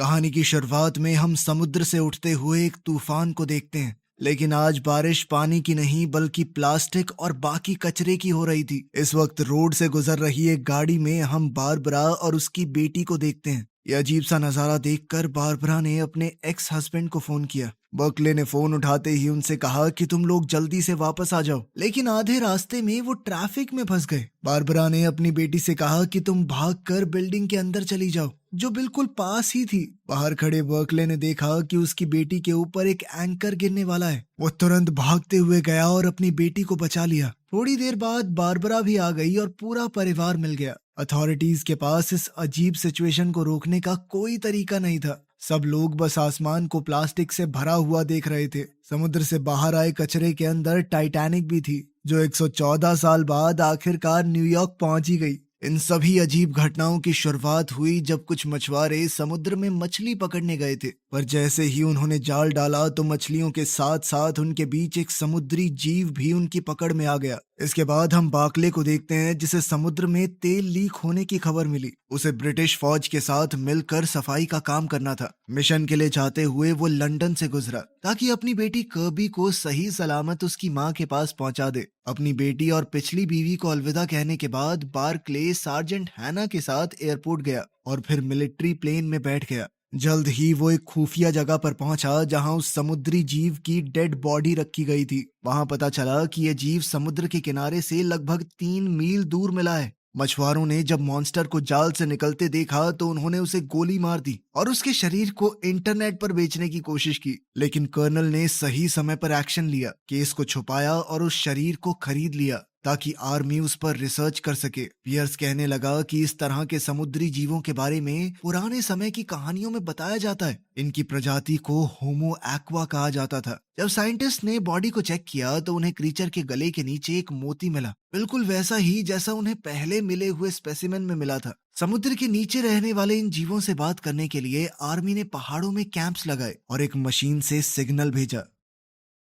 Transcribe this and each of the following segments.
कहानी की शुरुआत में हम समुद्र से उठते हुए एक तूफान को देखते हैं, लेकिन आज बारिश पानी की नहीं बल्कि प्लास्टिक और बाकी कचरे की हो रही थी। इस वक्त रोड से गुजर रही एक गाड़ी में हम बारबरा और उसकी बेटी को देखते हैं। यह अजीब सा नजारा देखकर बारबरा ने अपने एक्स हस्बैंड को फोन किया। बर्कले ने फोन उठाते ही उनसे कहा कि तुम लोग जल्दी से वापस आ जाओ, लेकिन आधे रास्ते में वो ट्रैफिक में फंस गए। बारबरा ने अपनी बेटी से कहा कि तुम भागकर बिल्डिंग के अंदर चली जाओ, जो बिल्कुल पास ही थी। बाहर खड़े बर्कले ने देखा कि उसकी बेटी के ऊपर एक एंकर गिरने वाला है। वो तुरंत भागते हुए गया और अपनी बेटी को बचा लिया। थोड़ी देर बाद बारबरा भी आ गई और पूरा परिवार मिल गया। अथॉरिटीज के पास इस अजीब सिचुएशन को रोकने का कोई तरीका नहीं था। सब लोग बस आसमान को प्लास्टिक से भरा हुआ देख रहे थे। समुद्र से बाहर आए कचरे के अंदर टाइटैनिक भी थी, जो 114 साल बाद आखिरकार न्यूयॉर्क पहुंची गई। इन सभी अजीब घटनाओं की शुरुआत हुई जब कुछ मछुआरे समुद्र में मछली पकड़ने गए थे, पर जैसे ही उन्होंने जाल डाला तो मछलियों के साथ साथ उनके बीच एक समुद्री जीव भी उनकी पकड़ में आ गया। इसके बाद हम बाकले को देखते हैं, जिसे समुद्र में तेल लीक होने की खबर मिली। उसे ब्रिटिश फौज के साथ मिलकर सफाई का काम करना था। मिशन के लिए जाते हुए वो लंदन से गुजरा ताकि अपनी बेटी कर्बी को सही सलामत उसकी माँ के पास पहुंचा दे। अपनी बेटी और पिछली बीवी को अलविदा कहने के बाद बार्कले सार्जेंट हैना के साथ एयरपोर्ट गया और फिर मिलिट्री प्लेन में बैठ गया। जल्द ही वो एक खुफिया जगह पर पहुंचा जहां उस समुद्री जीव की डेड बॉडी रखी गई थी। वहां पता चला कि यह जीव समुद्र के किनारे से लगभग 3 मील दूर मिला है। मछुआरों ने जब मॉन्स्टर को जाल से निकलते देखा तो उन्होंने उसे गोली मार दी और उसके शरीर को इंटरनेट पर बेचने की कोशिश की, लेकिन कर्नल ने सही समय पर एक्शन लिया, केस को छुपाया और उस शरीर को खरीद लिया ताकि आर्मी उस पर रिसर्च कर सके। पियर्स कहने लगा कि इस तरह के समुद्री जीवों के बारे में पुराने समय की कहानियों में बताया जाता है। इनकी प्रजाति को होमो एक्वा कहा जाता था। जब साइंटिस्ट ने बॉडी को चेक किया तो उन्हें क्रीचर के गले के नीचे एक मोती मिला, बिल्कुल वैसा ही जैसा उन्हें पहले मिले हुए स्पेसिमेन में मिला था। समुद्र के नीचे रहने वाले इन जीवों से बात करने के लिए आर्मी ने पहाड़ों में कैंप्स लगाए और एक मशीन से सिग्नल भेजा।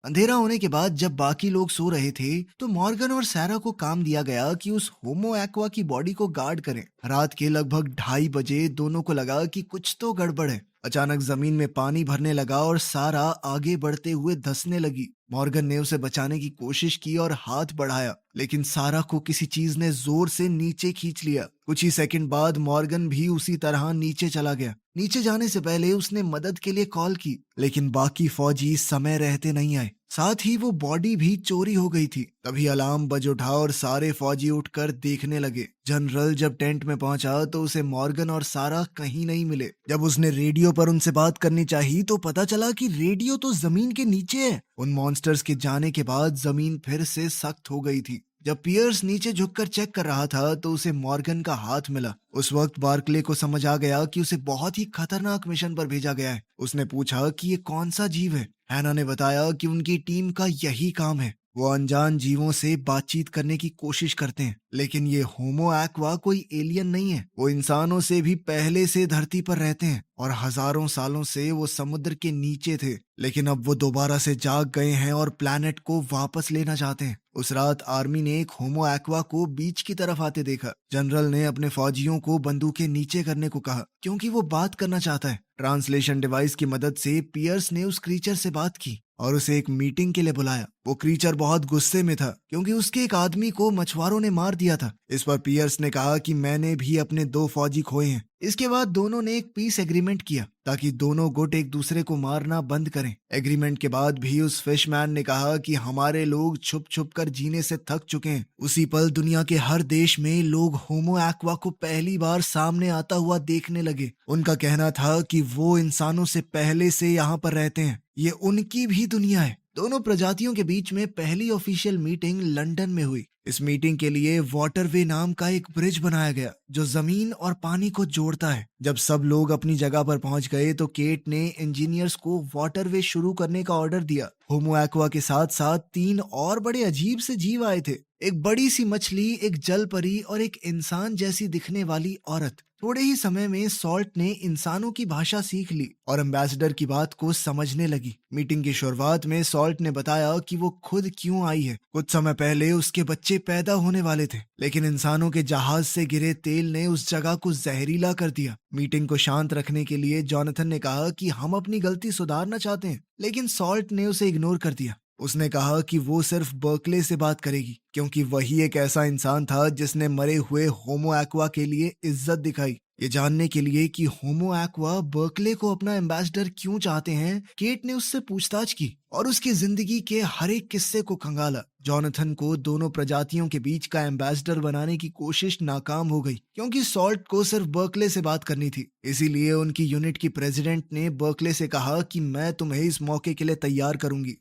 अंधेरा होने के बाद जब बाकी लोग सो रहे थे तो मॉर्गन और सैरा को काम दिया गया कि उस होमो एक्वा की बॉडी को गार्ड करें। रात के लगभग 2:30 बजे दोनों को लगा कि कुछ तो गड़बड़ है। अचानक जमीन में पानी भरने लगा और सारा आगे बढ़ते हुए धंसने लगी। मॉर्गन ने उसे बचाने की कोशिश की और हाथ बढ़ाया, लेकिन सारा को किसी चीज ने जोर से नीचे खींच लिया। कुछ ही सेकंड बाद मॉर्गन भी उसी तरह नीचे चला गया। नीचे जाने से पहले उसने मदद के लिए कॉल की, लेकिन बाकी फौजी समय रहते नहीं आए। साथ ही वो बॉडी भी चोरी हो गई थी। तभी अलार्म बज उठा और सारे फौजी उठकर देखने लगे। जनरल जब टेंट में पहुंचा तो उसे मॉर्गन और सारा कहीं नहीं मिले। जब उसने रेडियो पर उनसे बात करनी चाहिए तो पता चला कि रेडियो तो जमीन के नीचे है। उन मॉन्स्टर्स के जाने के बाद जमीन फिर से सख्त हो गई थी। जब पियर्स नीचे झुककर चेक कर रहा था तो उसे मॉर्गन का हाथ मिला। उस वक्त बार्कले को समझ आ गया कि उसे बहुत ही खतरनाक मिशन पर भेजा गया है। उसने पूछा कि ये कौन सा जीव है। हैना ने बताया कि उनकी टीम का यही काम है। वो अनजान जीवों से बातचीत करने की कोशिश करते हैं, लेकिन ये होमो एक्वा कोई एलियन नहीं है। वो इंसानों से भी पहले से धरती पर रहते हैं और हजारों सालों से वो समुद्र के नीचे थे, लेकिन अब वो दोबारा से जाग गए हैं और प्लैनेट को वापस लेना चाहते हैं। उस रात आर्मी ने एक होमो एक्वा को बीच की तरफ आते देखा। जनरल ने अपने फौजियों को बंदूकें नीचे करने को कहा क्योंकि वो बात करना चाहता है। ट्रांसलेशन डिवाइस की मदद से पियर्स ने उस क्रीचर से बात की और उसे एक मीटिंग के लिए बुलाया। वो क्रीचर बहुत गुस्से में था क्योंकि उसके एक आदमी को मछुआरों ने मार दिया था। इस पर पियर्स ने कहा कि मैंने भी अपने 2 फौजी खोए हैं। इसके बाद दोनों ने एक पीस एग्रीमेंट किया ताकि दोनों गुट एक दूसरे को मारना बंद करें। एग्रीमेंट के बाद भी उस फिशमैन ने कहा कि हमारे लोग छुप छुप कर जीने से थक चुके हैं। उसी पल दुनिया के हर देश में लोग होमो एक्वा को पहली बार सामने आता हुआ देखने लगे। उनका कहना था कि वो इंसानों से पहले से यहाँ पर रहते हैं, ये उनकी भी दुनिया है। दोनों प्रजातियों के बीच में पहली ऑफिशियल मीटिंग लंदन में हुई। इस मीटिंग के लिए वाटरवे नाम का एक ब्रिज बनाया गया जो जमीन और पानी को जोड़ता है। जब सब लोग अपनी जगह पर पहुंच गए तो केट ने इंजीनियर्स को वाटरवे शुरू करने का ऑर्डर दिया। होमो एक्वा के साथ साथ 3 और बड़े अजीब से जीव आए थे एक बड़ी सी मछली, एक जल परी और एक इंसान जैसी दिखने वाली औरत। थोड़े ही समय में सॉल्ट ने इंसानों की भाषा सीख ली और एम्बेसडर की बात को समझने लगी। मीटिंग की शुरुआत में सॉल्ट ने बताया कि वो खुद क्यों आई है। कुछ समय पहले उसके बच्चे पैदा होने वाले थे, लेकिन इंसानों के जहाज से गिरे तेल ने उस जगह को जहरीला कर दिया। मीटिंग को शांत रखने के लिए जोनाथन ने कहा कि हम अपनी गलती सुधारना चाहते हैं, लेकिन सॉल्ट ने उसे इग्नोर कर दिया। उसने कहा कि वो सिर्फ बर्कले से बात करेगी, क्योंकि वही एक ऐसा इंसान था जिसने मरे हुए होमो एक्वा के लिए इज्जत दिखाई। ये जानने के लिए कि होमो एक्वा बर्कले को अपना एम्बेसडर क्यों चाहते हैं, केट ने उससे पूछताछ की और उसकी जिंदगी के हर एक किस्से को खंगाला। जोनाथन को दोनों प्रजातियों के बीच का एम्बेसडर बनाने की कोशिश नाकाम हो गई, क्योंकि सॉल्ट को सिर्फ बर्कले से बात करनी थी। इसीलिए उनकी यूनिट की प्रेसिडेंट ने बर्कले से कहा कि मैं तुम्हें इस मौके के लिए तैयार करूंगी।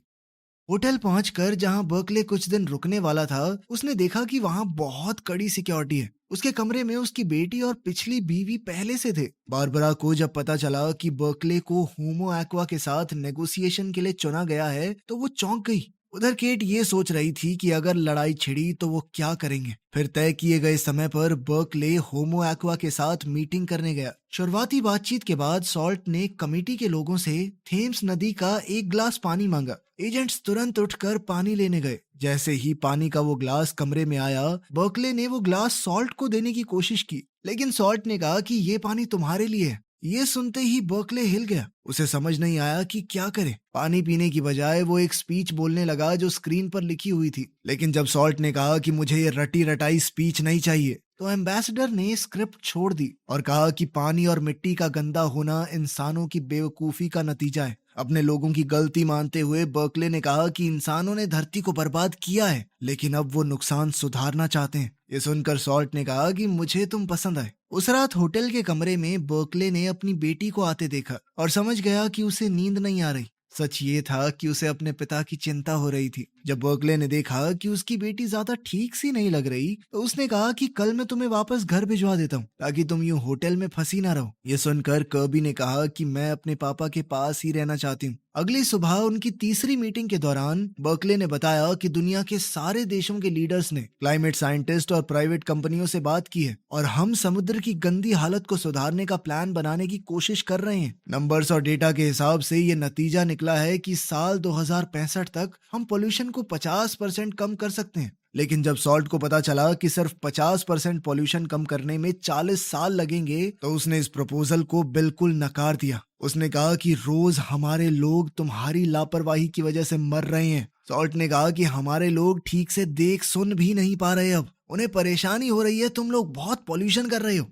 होटल पहुंचकर जहां बर्कले कुछ दिन रुकने वाला था, उसने देखा कि वहां बहुत कड़ी सिक्योरिटी है। उसके कमरे में उसकी बेटी और पिछली बीवी पहले से थे। बारबरा को जब पता चला कि बर्कले को होमो एक्वा के साथ नेगोशिएशन के लिए चुना गया है, तो वो चौंक गई। उधर केट ये सोच रही थी कि अगर लड़ाई छिड़ी तो वो क्या करेंगे। फिर तय किए गए समय पर बर्कले होमो एक्वा के साथ मीटिंग करने गया। शुरुआती बातचीत के बाद सॉल्ट ने कमेटी के लोगों से थेम्स नदी का एक गिलास पानी मांगा। एजेंट्स तुरंत उठकर पानी लेने गए। जैसे ही पानी का वो ग्लास कमरे में आया, बर्कले ने वो ग्लास सॉल्ट को देने की कोशिश की, लेकिन सॉल्ट ने कहा कि ये पानी तुम्हारे लिए है। ये सुनते ही बर्कले हिल गया। उसे समझ नहीं आया कि क्या करे। पानी पीने की बजाय वो एक स्पीच बोलने लगा जो स्क्रीन पर लिखी हुई थी। लेकिन जब सॉल्ट ने कहा कि मुझे ये रटी रटाई स्पीच नहीं चाहिए, तो एम्बेसडर ने स्क्रिप्ट छोड़ दी और कहा कि पानी और मिट्टी का गंदा होना इंसानों की बेवकूफी का नतीजा है। अपने लोगों की गलती मानते हुए बर्कले ने कहा कि इंसानों ने धरती को बर्बाद किया है, लेकिन अब वो नुकसान सुधारना चाहते हैं। ये सुनकर सॉल्ट ने कहा कि मुझे तुम पसंद आए। उस रात होटल के कमरे में बर्कले ने अपनी बेटी को आते देखा और समझ गया कि उसे नींद नहीं आ रही। सच ये था कि उसे अपने पिता की चिंता हो रही थी। जब बर्कले ने देखा कि उसकी बेटी ज्यादा ठीक सी नहीं लग रही, तो उसने कहा कि कल मैं तुम्हें वापस घर भिजवा देता हूँ, ताकि तुम यूं होटल में फंसी ना रहो। ये सुनकर कर्बी ने कहा कि मैं अपने पापा के पास ही रहना चाहती हूँ। अगली सुबह उनकी तीसरी मीटिंग के दौरान बर्कले ने बताया कि दुनिया के सारे देशों के लीडर्स ने, क्लाइमेट साइंटिस्ट और प्राइवेट कंपनियों से बात की है और हम समुद्र की गंदी हालत को सुधारने का प्लान बनाने की कोशिश कर रहे हैं। नंबर्स और डेटा के हिसाब से ये नतीजा निकला है कि साल 2065 तक हम पोल्यूशन को 50% कम कर सकते हैं। लेकिन जब सॉल्ट को पता चला कि सिर्फ 50% पॉल्यूशन कम करने में 40 साल लगेंगे, तो उसने इस प्रपोजल को बिल्कुल नकार दिया। उसने कहा कि रोज हमारे लोग तुम्हारी लापरवाही की वजह से मर रहे हैं। सॉल्ट ने कहा कि हमारे लोग ठीक से देख सुन भी नहीं पा रहे, अब उन्हें परेशानी हो रही है, तुम लोग बहुत पॉल्यूशन कर रहे हो।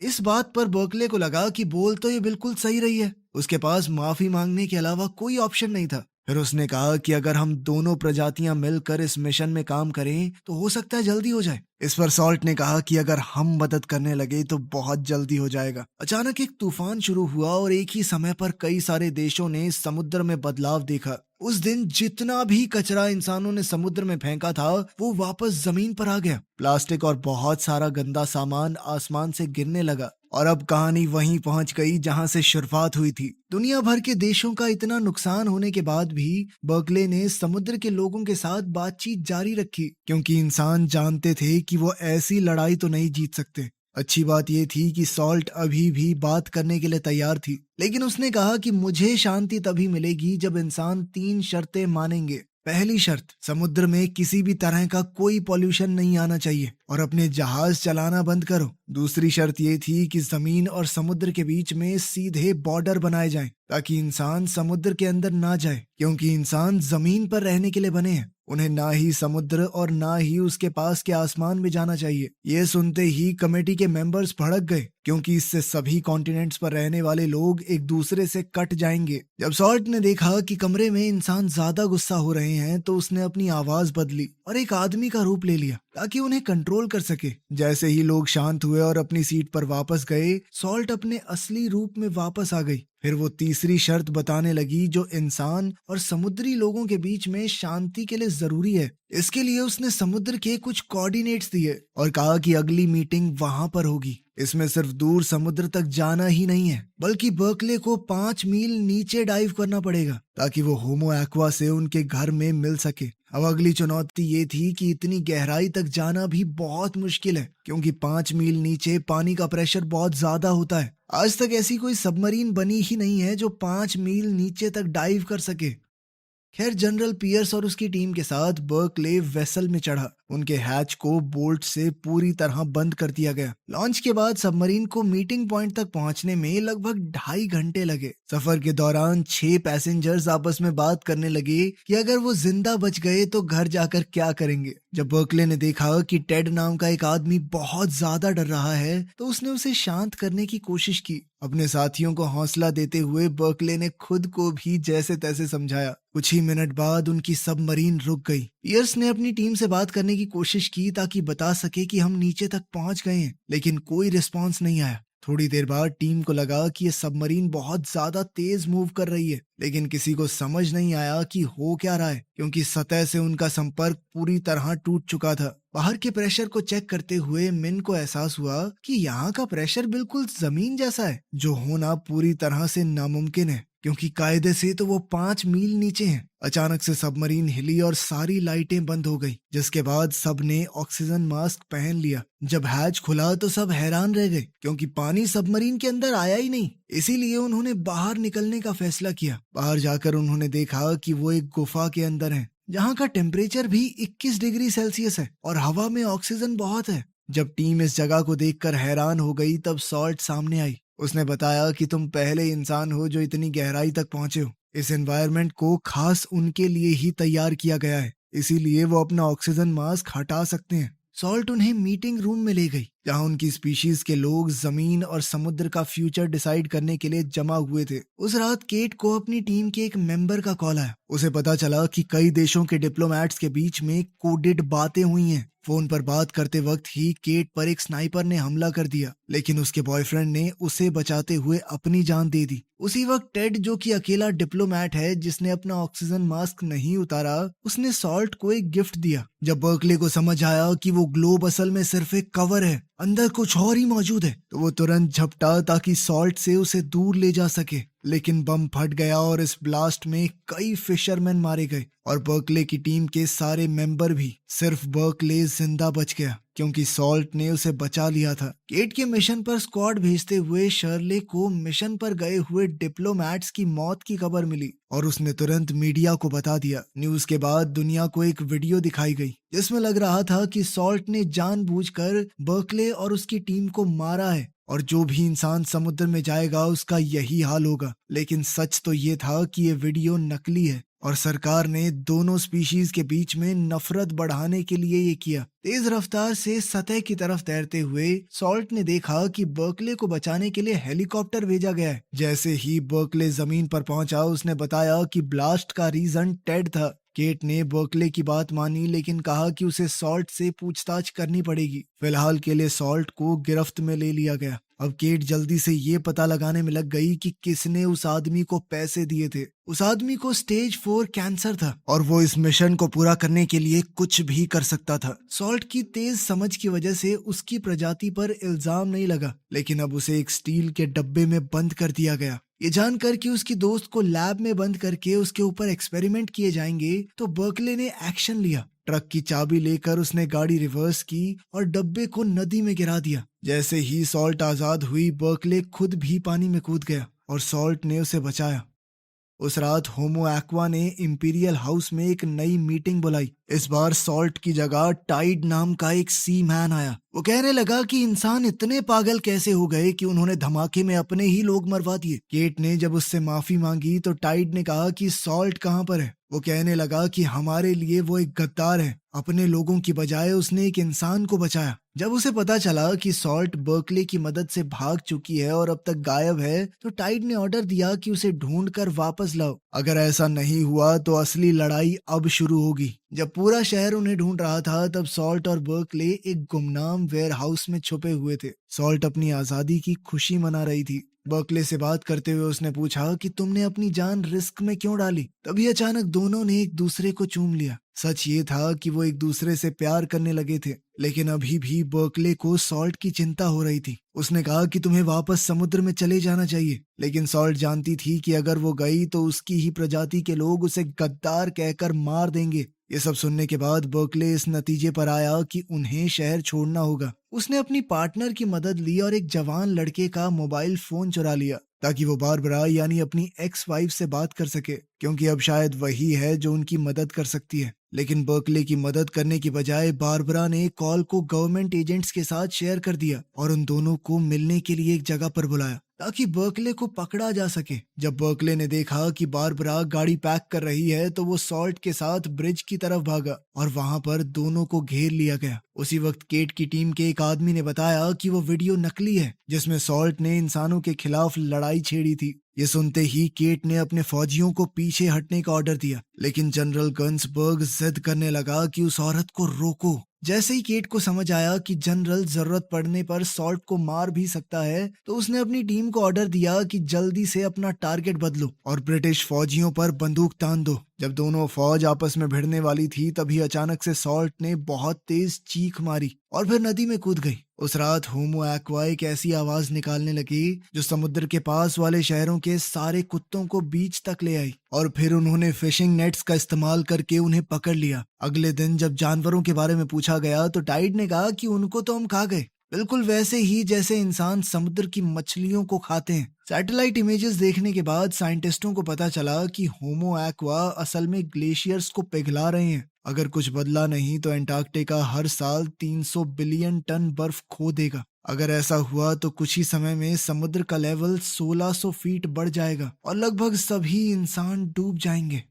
इस बात पर बर्कले को लगा कि बोल तो ये बिल्कुल सही रही है। उसके पास माफी मांगने के अलावा कोई ऑप्शन नहीं था। फिर उसने कहा कि अगर हम दोनों प्रजातियां मिलकर इस मिशन में काम करें तो हो सकता है जल्दी हो जाए। इस पर सॉल्ट ने कहा कि अगर हम मदद करने लगे तो बहुत जल्दी हो जाएगा। अचानक एक तूफान शुरू हुआ और एक ही समय पर कई सारे देशों ने समुद्र में बदलाव देखा। उस दिन जितना भी कचरा इंसानों ने समुद्र में फेंका था, वो वापस जमीन पर आ गया। प्लास्टिक और बहुत सारा गंदा सामान आसमान से गिरने लगा और अब कहानी वहीं पहुंच गई जहां से शुरुआत हुई थी। दुनिया भर के देशों का इतना नुकसान होने के बाद भी बर्कले ने समुद्र के लोगों के साथ बातचीत जारी रखी, क्योंकि इंसान जानते थे कि वो ऐसी लड़ाई तो नहीं जीत सकते। अच्छी बात यह थी कि सॉल्ट अभी भी बात करने के लिए तैयार थी, लेकिन उसने कहा कि मुझे शांति तभी मिलेगी जब इंसान 3 शर्तें मानेंगे। पहली शर्त, समुद्र में किसी भी तरह का कोई पॉल्यूशन नहीं आना चाहिए और अपने जहाज चलाना बंद करो। दूसरी शर्त ये थी कि जमीन और समुद्र के बीच में सीधे बॉर्डर बनाए जाएं, ताकि इंसान समुद्र के अंदर ना जाए, क्योंकि इंसान जमीन पर रहने के लिए बने हैं। उन्हें ना ही समुद्र और ना ही उसके पास के आसमान में जाना चाहिए। ये सुनते ही कमेटी के मेंबर्स भड़क गए, क्योंकि इससे सभी कॉन्टिनेंट्स पर रहने वाले लोग एक दूसरे से कट जाएंगे। जब सॉल्ट ने देखा कि कमरे में इंसान ज्यादा गुस्सा हो रहे हैं, तो उसने अपनी आवाज बदली और एक आदमी का रूप ले लिया ताकि उन्हें कंट्रोल कर सके। जैसे ही लोग शांत हुए और अपनी सीट पर वापस गए, सॉल्ट अपने असली रूप में वापस आ गई। फिर वो तीसरी शर्त बताने लगी जो इंसान और समुद्री लोगों के बीच में शांति के लिए जरूरी है। इसके लिए उसने समुद्र के कुछ कोऑर्डिनेट्स दिए और कहा कि अगली मीटिंग वहां पर होगी। इसमें सिर्फ दूर समुद्र तक जाना ही नहीं है, बल्कि बर्कले को 5 मील नीचे डाइव करना पड़ेगा ताकि वो होमो एक्वा से उनके घर में मिल सके। अब अगली चुनौती ये थी कि इतनी गहराई तक जाना भी बहुत मुश्किल है, क्योंकि 5 मील नीचे पानी का प्रेशर बहुत ज्यादा होता है। आज तक ऐसी कोई सबमरीन बनी ही नहीं है जो 5 मील नीचे तक डाइव कर सके। खैर, जनरल पियर्स और उसकी टीम के साथ बर्कले वेसल में चढ़ा। उनके हैच को बोल्ट से पूरी तरह बंद कर दिया गया। लॉन्च के बाद सबमरीन को मीटिंग पॉइंट तक पहुंचने में लगभग 2.5 घंटे लगे। सफर के दौरान 6 पैसेंजर्स आपस में बात करने लगे कि अगर वो जिंदा बच गए तो घर जाकर क्या करेंगे। जब बर्कले ने देखा कि टेड नाम का एक आदमी बहुत ज्यादा डर रहा है तो उसने उसे शांत करने की कोशिश की। अपने साथियों को हौसला देते हुए बर्कले ने खुद को भी जैसे तैसे समझाया। कुछ ही मिनट बाद उनकी सबमरीन रुक गई। पियर्स ने अपनी टीम से बात करने की कोशिश की ताकि बता सके कि हम नीचे तक पहुंच गए हैं, लेकिन कोई रिस्पांस नहीं आया। थोड़ी देर बाद टीम को लगा कि ये सबमरीन बहुत ज्यादा तेज मूव कर रही है, लेकिन किसी को समझ नहीं आया कि हो क्या रहा है, क्योंकि सतह से उनका संपर्क पूरी तरह टूट चुका था। बाहर के प्रेशर को चेक करते हुए मिन को एहसास हुआ कि यहाँ का प्रेशर बिल्कुल जमीन जैसा है, जो होना पूरी तरह से नामुमकिन है, क्योंकि कायदे से तो वो 5 मील नीचे हैं। अचानक से सबमरीन हिली और सारी लाइटें बंद हो गई, जिसके बाद सब ने ऑक्सीजन मास्क पहन लिया। जब हैच खुला तो सब हैरान रह गए, क्योंकि पानी सबमरीन के अंदर आया ही नहीं। इसीलिए उन्होंने बाहर निकलने का फैसला किया। बाहर जाकर उन्होंने देखा कि वो एक गुफा के अंदर है, जहाँ का टेम्परेचर भी 21 डिग्री सेल्सियस है और हवा में ऑक्सीजन बहुत है। जब टीम इस जगह को देखकर हैरान हो गई तब सॉल्ट सामने आई। उसने बताया कि तुम पहले इंसान हो जो इतनी गहराई तक पहुंचे हो। इस एनवायरनमेंट को खास उनके लिए ही तैयार किया गया है, इसीलिए वो अपना ऑक्सीजन मास्क हटा सकते हैं। सॉल्ट उन्हें मीटिंग रूम में ले गई, जहां उनकी स्पीशीज के लोग जमीन और समुद्र का फ्यूचर डिसाइड करने के लिए जमा हुए थे। उस रात केट को अपनी टीम के एक मेंबर का कॉल आया। उसे पता चला कि कई देशों के डिप्लोमैट्स के बीच में कोडेड बातें हुई हैं। फोन पर बात करते वक्त ही केट पर एक स्नाइपर ने हमला कर दिया, लेकिन उसके बॉयफ्रेंड ने उसे बचाते हुए अपनी जान दे दी। उसी वक्त टेड, जो कि अकेला डिप्लोमैट है जिसने अपना ऑक्सीजन मास्क नहीं उतारा, उसने सॉल्ट को एक गिफ्ट दिया। जब बर्कले को समझ आया कि वो ग्लोब असल में सिर्फ एक कवर है, अंदर कुछ और ही मौजूद है, तो वो तुरंत झपटा ताकि सॉल्ट से उसे दूर ले जा सके। लेकिन बम फट गया और इस ब्लास्ट में कई फिशरमैन मारे गए और बर्कले की टीम के सारे मेंबर भी। सिर्फ बर्कले जिंदा बच गया क्योंकि सॉल्ट ने उसे बचा लिया था। केट के मिशन पर स्क्वाड भेजते हुए शर्ले को मिशन पर गए हुए डिप्लोमैट्स की मौत की खबर मिली और उसने तुरंत मीडिया को बता दिया। न्यूज के बाद दुनिया को एक वीडियो दिखाई गई जिसमें लग रहा था कि सॉल्ट ने जानबूझकर बर्कले और उसकी टीम को मारा है और जो भी इंसान समुद्र में जाएगा उसका यही हाल होगा। लेकिन सच तो ये था कि ये वीडियो नकली है और सरकार ने दोनों स्पीशीज के बीच में नफरत बढ़ाने के लिए ये किया। तेज रफ्तार से सतह की तरफ तैरते हुए सॉल्ट ने देखा कि बर्कले को बचाने के लिए हेलीकॉप्टर भेजा गया है। जैसे ही बर्कले जमीन पर पहुंचा, उसने बताया कि ब्लास्ट का रीजन टेड था। केट ने बर्कले की बात मानी, लेकिन कहा कि उसे सॉल्ट से पूछताछ करनी पड़ेगी। फिलहाल के लिए सॉल्ट को गिरफ्त में ले लिया गया। अब केट जल्दी से ये पता लगाने में लग गई कि किसने उस आदमी को पैसे दिए थे। उस आदमी को स्टेज 4 कैंसर था और वो इस मिशन को पूरा करने के लिए कुछ भी कर सकता था। सॉल्ट की तेज समझ की वजह से उसकी प्रजाति पर इल्जाम नहीं लगा, लेकिन अब उसे एक स्टील के डब्बे में बंद कर दिया गया। ये जानकर कि उसकी दोस्त को लैब में बंद करके उसके ऊपर एक्सपेरिमेंट किए जाएंगे, तो बर्कले ने एक्शन लिया। ट्रक की चाबी लेकर उसने गाड़ी रिवर्स की और डब्बे को नदी में गिरा दिया। जैसे ही सॉल्ट आजाद हुई, बर्कले खुद भी पानी में कूद गया और सॉल्ट ने उसे बचाया। उस रात होमो एक्वा ने इंपीरियल हाउस में एक नई मीटिंग बुलाई। इस बार सॉल्ट की जगह टाइड नाम का एक सी मैन आया। वो कहने लगा कि इंसान इतने पागल कैसे हो गए कि उन्होंने धमाके में अपने ही लोग मरवा दिए। केट ने जब उससे माफी मांगी तो टाइड ने कहा कि सॉल्ट कहाँ पर है। वो कहने लगा कि हमारे लिए वो एक गद्दार है, अपने लोगों की बजाय उसने एक इंसान को बचाया। जब उसे पता चला कि सॉल्ट बर्कले की मदद से भाग चुकी है और अब तक गायब है, तो टाइड ने ऑर्डर दिया कि उसे ढूंढकर वापस लाओ। अगर ऐसा नहीं हुआ तो असली लड़ाई अब शुरू होगी। जब पूरा शहर उन्हें ढूंढ रहा था, तब सॉल्ट और बर्कले एक गुमनाम वेयर हाउस में छुपे हुए थे। सॉल्ट अपनी आजादी की खुशी मना रही थी बर्कले से बात करते हुए उसने पूछा कि तुमने अपनी जान रिस्क में क्यों डाली। तभी अचानक दोनों ने एक दूसरे को चूम लिया। सच ये था कि वो एक दूसरे से प्यार करने लगे थे, लेकिन अभी भी बर्कले को सॉल्ट की चिंता हो रही थी। उसने कहा कि तुम्हें वापस समुद्र में चले जाना चाहिए, लेकिन सॉल्ट जानती थी कि अगर वो गई तो उसकी ही प्रजाति के लोग उसे गद्दार कहकर मार देंगे। ये सब सुनने के बाद बर्कले इस नतीजे पर आया कि उन्हें शहर छोड़ना होगा। उसने अपनी पार्टनर की मदद ली और एक जवान लड़के का मोबाइल फोन चुरा लिया ताकि वो बारबरा यानी अपनी एक्स वाइफ से बात कर सके, क्योंकि अब शायद वही है जो उनकी मदद कर सकती है। लेकिन बर्कले की मदद करने की बजाय बारबरा ने कॉल को गवर्नमेंट एजेंट्स के साथ शेयर कर दिया और उन दोनों को मिलने के लिए एक जगह पर बुलाया ताकि बर्कले को पकड़ा जा सके। जब बर्कले ने देखा कि बारबरा गाड़ी पैक कर रही है तो वो सॉल्ट के साथ ब्रिज की तरफ भागा और वहां पर दोनों को घेर लिया गया। उसी वक्त केट की टीम के एक आदमी ने बताया कि वो वीडियो नकली है जिसमें सॉल्ट ने इंसानों के खिलाफ लड़ाई छेड़ी थी। ये सुनते ही केट ने अपने फौजियों को पीछे हटने का ऑर्डर दिया, लेकिन जनरल गन्सबर्ग जिद करने लगा कि उस औरत को रोको। जैसे ही केट को समझ आया कि जनरल जरूरत पड़ने पर सॉल्ट को मार भी सकता है, तो उसने अपनी टीम को ऑर्डर दिया कि जल्दी से अपना टारगेट बदलो और ब्रिटिश फौजियों पर बंदूक तान दो। जब दोनों फौज आपस में भिड़ने वाली थी तभी अचानक से सॉल्ट ने बहुत तेज चीख मारी और फिर नदी में कूद गई। उस रात होमो एक्वा एक ऐसी आवाज निकालने लगी जो समुद्र के पास वाले शहरों के सारे कुत्तों को बीच तक ले आई और फिर उन्होंने फिशिंग नेट्स का इस्तेमाल करके उन्हें पकड़ लिया। अगले दिन जब जानवरों के बारे में पूछा गया तो टाइड ने कहा कि उनको तो हम खा गए, बिल्कुल वैसे ही जैसे इंसान समुद्र की मछलियों को खाते हैं। सैटेलाइट इमेजेस देखने के बाद साइंटिस्टों को पता चला कि होमो एक्वा असल में ग्लेशियर्स को पिघला रहे हैं। अगर कुछ बदला नहीं तो अंटार्कटिका हर साल 300 बिलियन टन बर्फ खो देगा। अगर ऐसा हुआ तो कुछ ही समय में समुद्र का लेवल 1600 फीट बढ़ जाएगा और लगभग सभी इंसान डूब जाएंगे।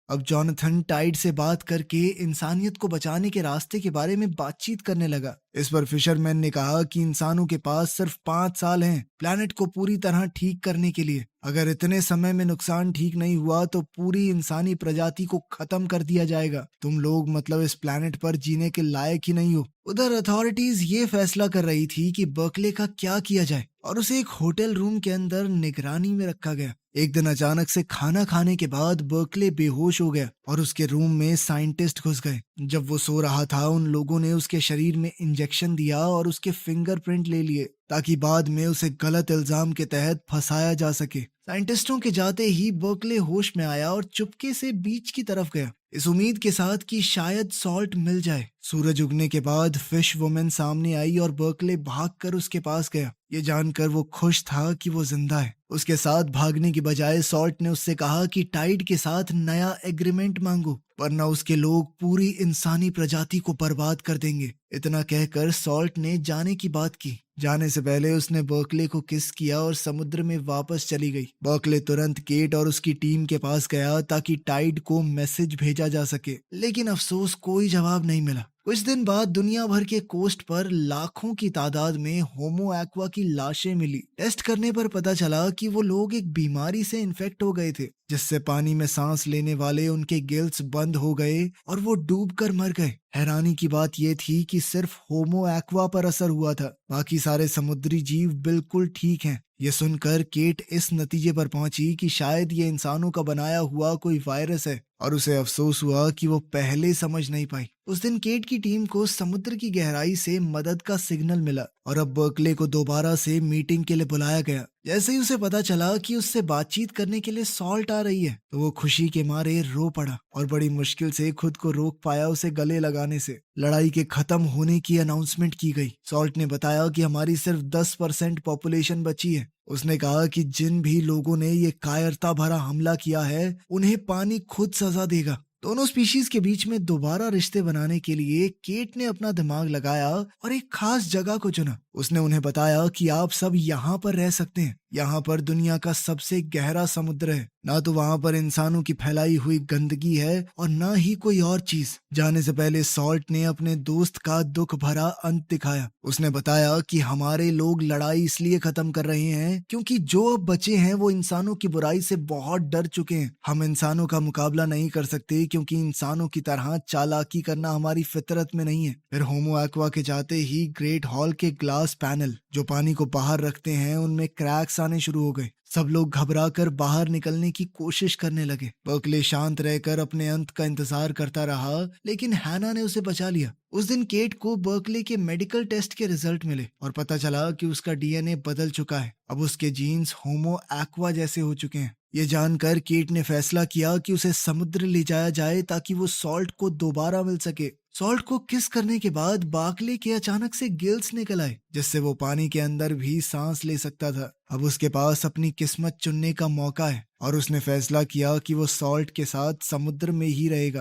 अब जॉनथन टाइड से बात करके इंसानियत को बचाने के रास्ते के बारे में बातचीत करने लगा। इस पर फिशरमैन ने कहा कि इंसानों के पास सिर्फ 5 साल हैं प्लैनेट को पूरी तरह ठीक करने के लिए। अगर इतने समय में नुकसान ठीक नहीं हुआ तो पूरी इंसानी प्रजाति को खत्म कर दिया जाएगा। तुम लोग मतलब इस प्लैनेट पर जीने के लायक ही नहीं हो। उधर अथॉरिटीज ये फैसला कर रही थी कि बर्कले का क्या किया जाए और उसे एक होटल रूम के अंदर निगरानी में रखा गया। एक दिन अचानक से खाना खाने के बाद बर्कले बेहोश हो गया और उसके रूम में साइंटिस्ट घुस गए। जब वो सो रहा था उन लोगों ने उसके शरीर में इंजेक्शन दिया और उसके फिंगरप्रिंट ले लिए ताकि बाद में उसे गलत इल्जाम के तहत फंसाया जा सके। साइंटिस्टों के जाते ही बर्कले होश में आया और चुपके से बीच की तरफ गया, इस उम्मीद के साथ कि शायद सॉल्ट मिल जाए। सूरज उगने के बाद फिश वुमेन सामने आई और बर्कले भागकर उसके पास गया। ये जानकर वो खुश था कि वो जिंदा है। उसके साथ भागने की बजाय सॉल्ट ने उससे कहा कि टाइड के साथ नया एग्रीमेंट मांगो, वरना उसके लोग पूरी इंसानी प्रजाति को बर्बाद कर देंगे। इतना कहकर सॉल्ट ने जाने की बात की। जाने से पहले उसने बर्कले को किस किया और समुद्र में वापस चली गई। बर्कले तुरंत केट और उसकी टीम के पास गया ताकि टाइड को मैसेज भेजा जा सके, लेकिन अफसोस कोई जवाब नहीं मिला। कुछ दिन बाद दुनिया भर के कोस्ट पर लाखों की तादाद में होमो एक्वा की लाशें मिली। टेस्ट करने पर पता चला कि वो लोग एक बीमारी से इन्फेक्ट हो गए थे जिससे पानी में सांस लेने वाले उनके गिल्स बंद हो गए और वो डूबकर मर गए। हैरानी की बात यह थी कि सिर्फ होमो एक्वा पर असर हुआ था, बाकी सारे समुद्री जीव बिल्कुल ठीक हैं। ये सुनकर केट इस नतीजे पर पहुंची कि शायद ये इंसानों का बनाया हुआ कोई वायरस है और उसे अफसोस हुआ कि वो पहले समझ नहीं पाई। उस दिन केट की टीम को समुद्र की गहराई से मदद का सिग्नल मिला और अब बर्कले को दोबारा से मीटिंग के लिए बुलाया गया। जैसे ही उसे पता चला कि उससे बातचीत करने के लिए सॉल्ट आ रही है तो वो खुशी के मारे रो पड़ा और बड़ी मुश्किल से खुद को रोक पाया उसे गले लगाने से। लड़ाई के खत्म होने की अनाउंसमेंट की गई। सॉल्ट ने बताया कि हमारी सिर्फ 10% पॉपुलेशन बची है। उसने कहा कि जिन भी लोगों ने ये कायरता भरा हमला किया है उन्हें पानी खुद सजा देगा। दोनों स्पीशीज के बीच में दोबारा रिश्ते बनाने के लिए केट ने अपना दिमाग लगाया और एक खास जगह को चुना। उसने उन्हें बताया कि आप सब यहाँ पर रह सकते हैं। यहाँ पर दुनिया का सबसे गहरा समुद्र है, ना तो वहाँ पर इंसानों की फैलाई हुई गंदगी है और ना ही कोई और चीज। जाने से पहले सॉल्ट ने अपने दोस्त का दुख भरा अंत दिखाया। उसने बताया कि हमारे लोग लड़ाई इसलिए खत्म कर रहे हैं क्योंकि जो अब बचे हैं वो इंसानों की बुराई से बहुत डर चुके हैं। हम इंसानों का मुकाबला नहीं कर सकते क्योंकि इंसानों की तरह चालाकी करना हमारी फितरत में नहीं है। फिर होमो एक्वा के जाते ही ग्रेट हॉल के ग्लास पैनल जो पानी को बाहर रखते हैं उनमें क्रैक्स आने शुरू हो गए। सब लोग घबरा कर बाहर निकलने की कोशिश करने लगे। बर्कले शांत रहकर अपने अंत का इंतजार करता रहा, लेकिन हैना ने उसे बचा लिया। उस दिन केट को बर्कले के मेडिकल टेस्ट के रिजल्ट मिले और पता चला कि उसका डीएनए बदल चुका है। अब उसके जीन्स होमो एक्वा जैसे हो चुके हैं। ये जानकर केट ने फैसला किया कि उसे समुद्र ले जाया जाए ताकि वो सॉल्ट को दोबारा मिल सके। सॉल्ट को किस करने के बाद बार्कले के अचानक से गिल्स निकल आए, जिससे वो पानी के अंदर भी सांस ले सकता था। अब उसके पास अपनी किस्मत चुनने का मौका है और उसने फैसला किया कि वो सॉल्ट के साथ समुद्र में ही रहेगा।